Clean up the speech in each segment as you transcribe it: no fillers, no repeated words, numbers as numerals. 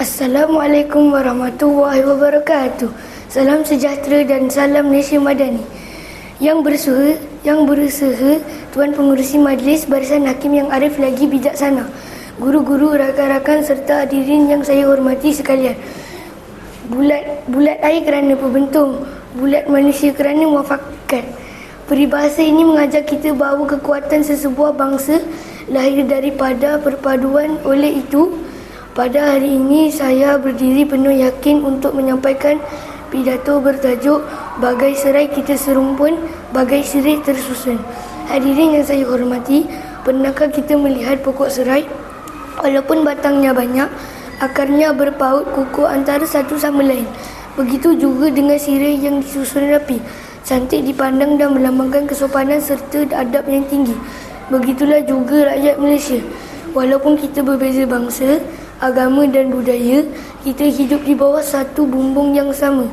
Assalamualaikum warahmatullahi wabarakatuh. Salam sejahtera dan salam Malaysia Madani. Yang berusaha Tuan Pengerusi Majlis Barisan Hakim yang arif lagi bijaksana, guru-guru, rakan-rakan serta hadirin yang saya hormati sekalian. Bulat air kerana pembentung, bulat manusia kerana muafakat. Peribahasa ini mengajar kita bahawa kekuatan sesebuah bangsa lahir daripada perpaduan. Oleh itu, pada hari ini saya berdiri penuh yakin untuk menyampaikan pidato bertajuk Bagai Serai Kita Serumpun, Bagai Sirih Tersusun. Hadirin yang saya hormati, pernahkah kita melihat pokok serai? Walaupun batangnya banyak, akarnya berpaut kukuh antara satu sama lain. Begitu juga dengan sirih yang disusun rapi, cantik dipandang dan melambangkan kesopanan serta adab yang tinggi. Begitulah juga rakyat Malaysia. Walaupun kita berbeza bangsa, agama dan budaya, kita hidup di bawah satu bumbung yang sama,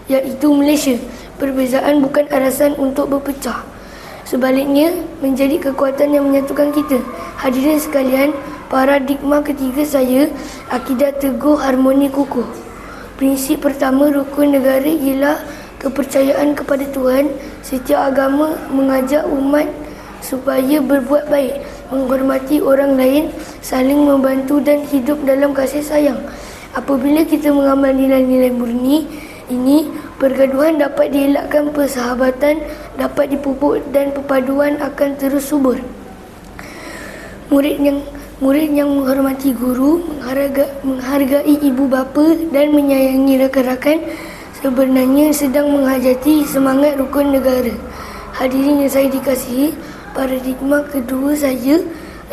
iaitu Malaysia. Perbezaan bukan alasan untuk berpecah, sebaliknya menjadi kekuatan yang menyatukan kita. Hadirin sekalian, paradigma ketiga saya, akidah teguh, harmoni kukuh. Prinsip pertama rukun negara ialah kepercayaan kepada Tuhan. Setiap agama mengajak umat supaya berbuat baik, menghormati orang lain, saling membantu dan hidup dalam kasih sayang. Apabila kita mengamal nilai-nilai murni ini, pergaduhan dapat dielakkan, persahabatan dapat dipupuk dan perpaduan akan terus subur. Murid yang menghormati guru, menghargai ibu bapa dan menyayangi rakan-rakan sebenarnya sedang menghajati semangat rukun negara. Hadirin yang saya dikasihi, paradigma kedua saya,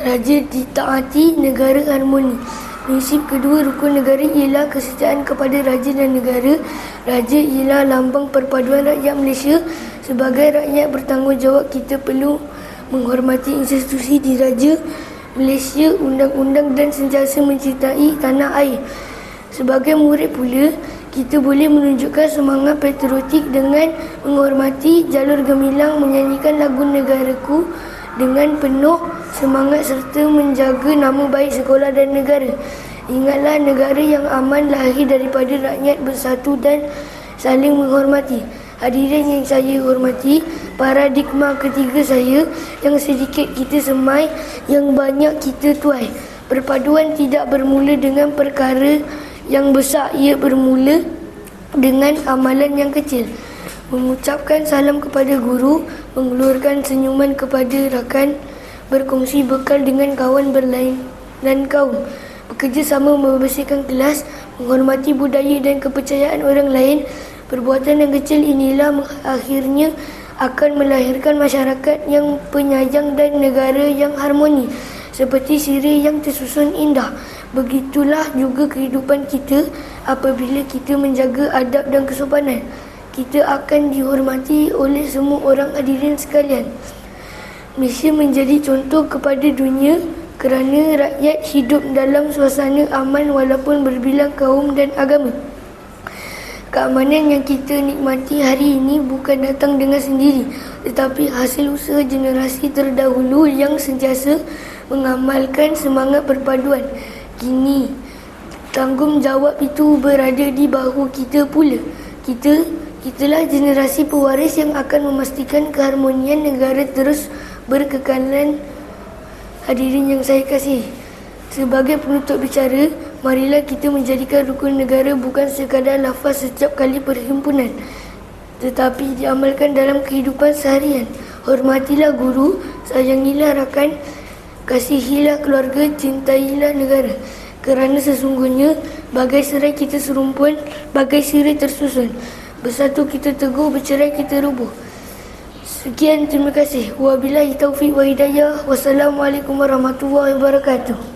raja ditaati, negara harmoni. Prinsip kedua rukun negara ialah kesetiaan kepada raja dan negara. Raja ialah lambang perpaduan rakyat Malaysia. Sebagai rakyat bertanggungjawab, kita perlu menghormati institusi diraja Malaysia, undang-undang dan sentiasa mencintai tanah air. Sebagai murid pula, kita boleh menunjukkan semangat patriotik dengan menghormati jalur gemilang, menyanyikan lagu negaraku dengan penuh semangat serta menjaga nama baik sekolah dan negara. Ingatlah, negara yang aman lahir daripada rakyat bersatu dan saling menghormati. Hadirin yang saya hormati, paradigma ketiga saya, yang sedikit kita semai, yang banyak kita tuai. Perpaduan tidak bermula dengan perkara yang besar, ia bermula dengan amalan yang kecil. Mengucapkan salam kepada guru, mengeluarkan senyuman kepada rakan, berkongsi bekal dengan kawan berlain dan kaum, bekerjasama membersihkan kelas, menghormati budaya dan kepercayaan orang lain. Perbuatan yang kecil inilah akhirnya akan melahirkan masyarakat yang penyayang dan negara yang harmoni, seperti sirih yang tersusun indah. Begitulah juga kehidupan kita. Apabila kita menjaga adab dan kesopanan, kita akan dihormati oleh semua orang. Hadirin sekalian, Malaysia menjadi contoh kepada dunia kerana rakyat hidup dalam suasana aman walaupun berbilang kaum dan agama. Keamanan yang kita nikmati hari ini bukan datang dengan sendiri, tetapi hasil usaha generasi terdahulu yang sentiasa mengamalkan semangat perpaduan. Kini, tanggungjawab itu berada di bahu kita pula. Kitalah generasi pewaris yang akan memastikan keharmonian negara terus berkekalan. Hadirin yang saya kasihi, sebagai penutup bicara, marilah kita menjadikan rukun negara bukan sekadar lafaz setiap kali perhimpunan, tetapi diamalkan dalam kehidupan seharian. Hormatilah guru, sayangilah rakan, kasihilah keluarga, cintailah negara. Kerana sesungguhnya, bagai serai kita serumpun, bagai sirih tersusun. Bersatu kita teguh, bercerai kita rubuh. Sekian, terima kasih. Wabillahi taufiq wa hidayah. Wassalamualaikum warahmatullahi wabarakatuh.